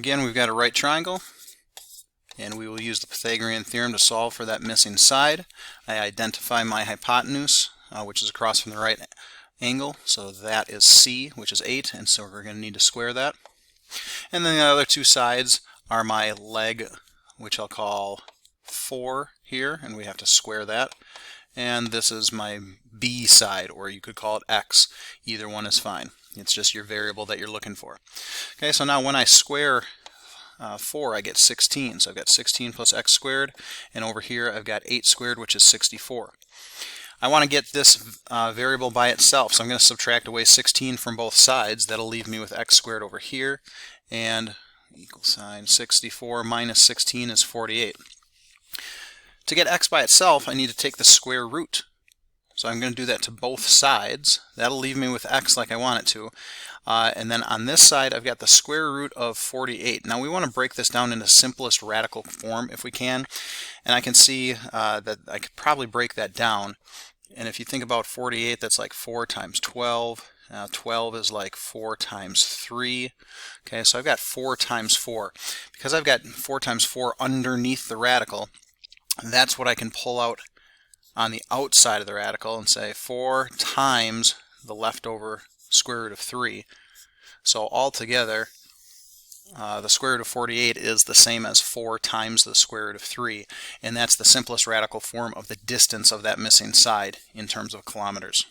Again, we've got a right triangle, and we will use the Pythagorean theorem to solve for that missing side. I identify my hypotenuse, which is across from the right angle, so that is C, which is 8, and so we're going to need to square that. And then the other two sides are my leg, which I'll call 4 here, and we have to square that. And this is my B side, or you could call it X. Either one is fine. It's just your variable that you're looking for. Okay, so now when I square 4, I get 16. So I've got 16 plus x squared, and over here I've got 8 squared, which is 64. I want to get this variable by itself, so I'm going to subtract away 16 from both sides. That'll leave me with x squared over here, and equal sign 64 minus 16 is 48. To get x by itself, I need to take the square root. So I'm going to do that to both sides. That'll leave me with x like I want it to. And then on this side, I've got the square root of 48. Now we want to break this down into simplest radical form if we can. And I can see that I could probably break that down. And if you think about 48, that's like 4 times 12. 12 is like 4 times 3. Okay, so I've got 4 times 4. Because I've got 4 times 4 underneath the radical, that's what I can pull out on the outside of the radical and say 4 times the leftover square root of 3. So altogether, the square root of 48 is the same as 4 times the square root of 3, and that's the simplest radical form of the distance of that missing side in terms of kilometers.